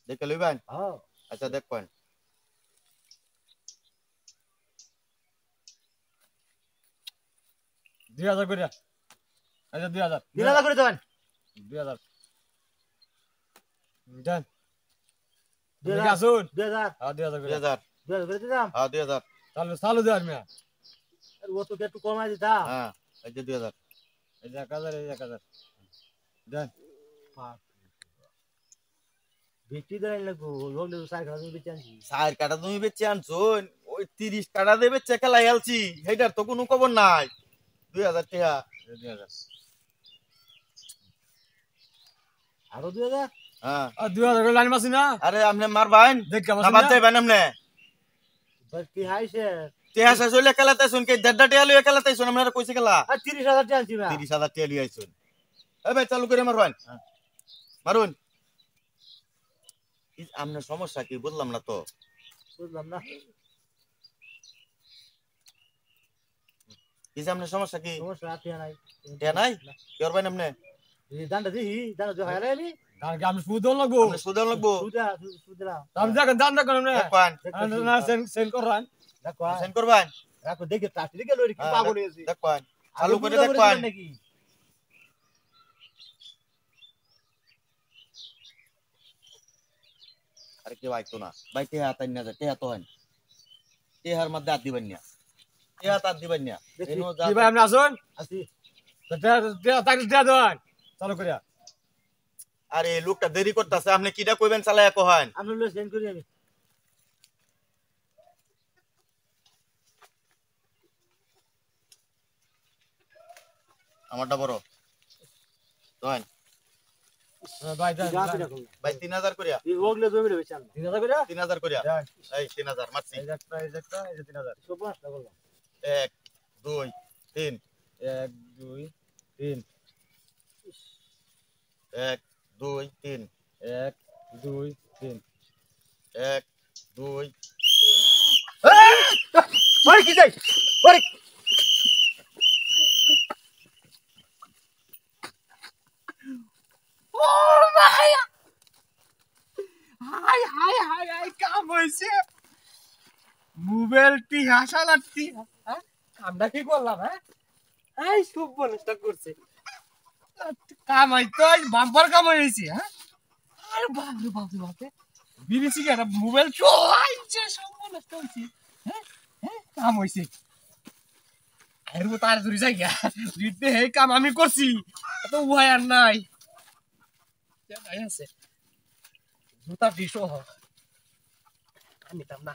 দেখে লইবেন? হ্যাঁ আচ্ছা দেখবেন। 2000 করে। আচ্ছা 2000। 3000 করে দেন 2000 দেন। তুমি কি 2000 আসুন? 2000 হ্যাঁ 2000 করে। 2000 2000 করে দিলাম হ্যাঁ 2000 তাহলে চালু দেওয়ার মিয়া। আর ও তো একটু কমাই দিতাম হ্যাঁ এই যে 2000 এই যে 1000 এই যে 1000 দেন। বেশি দেন লাগবো লোকলে তো 4 খাওয়া বেশি আনছি 4 কাটা তুমি বেচে আনছুন ওই 30 কাটা দিয়ে বেচে খেলাই আলছি সেইটার তো কোনো খবর নাই 2000 টাকা এই 2000 আরো 2000 হ্যাঁ আর 2000 করে লাইন মাসি না? আরে আপনি মারবেন দেখ না মাসি বাদ না? যাইবেন আপনি বাস কি হাইছে টেহা শেষ হইলে খেলাতেছুন কে দেড়টা টেহা লইয়া খেলাতেছুন আপনারা কইছে খেলা আর 30000 টাকা আনছি না 30,000 টাকা লইয়া আইছুন এ ভাই চালু করে মারবেন মারুন আপনার সমস্যা কি বুঝলাম না তো বুঝলাম না কি যে আপনার সমস্যা কি সমস্যা আছে নাই টেহা নাই কি করবেন আপনি এই দানটা দিই দানটা দিই হারাই আমি কারণ কি আমি সুদ লাগবো। আপনি সুদান লাগবো সুদা আমি দেখেন দাম দেখেন না। দেখবেন না সেল করান। দেখো সেন্ড করবেন রাখো দেখে প্লাস্টিক দেখে লরি কি পাগল হয়েছে দেখবেন চালু করে দেখবেন নাকি আরে কি বাইতো না ভাই টেহা তাই না টেহা তো হয় টেহার মধ্যে হাত দিবেন না টেহা তার দিবেন না এনো যা কি ভাই আপনি আসুন? আসি তাকে দেন। চালু করিয়া। আরে লোকটা দেরি করতেছে আপনি কিটা কইবেন চালায়া কহেন আমি লো সেন্ড করি আমি আমারটা বড় দেন ভাই দেন। ভাই 3000 করিয়া এই ওগলে জমি রে বেচান 3000 করে? 3000 করিয়া দেন। এই 3000 মারছি এই যে একটা এই যে 3000 সব পাঁচটা বললাম 1 2 3 1 2 3 1 2 3 1 2 3 1 2 ওরে কি যাই ওরে ও ভাই হাই হাই হাই হাই কাম হইছে মোবাইল টি হাসালাতি হ্যাঁ কামটা কি করলাম হ্যাঁ এই সব বলস্টা করছে কাম হইতো বাম্পার কাম হইছে হ্যাঁ আরে বাপ রে বাপ রে বাপ বিরিছি কেন মোবাইল চলাইছে সব বলস্টা হইছে হ্যাঁ হ্যাঁ কাম হইছে এর মতো আর ধরে যাই দিতে হে কাম আমি করছি তো উহাই আর নাই আছে জুতা দিছো আমি তাম না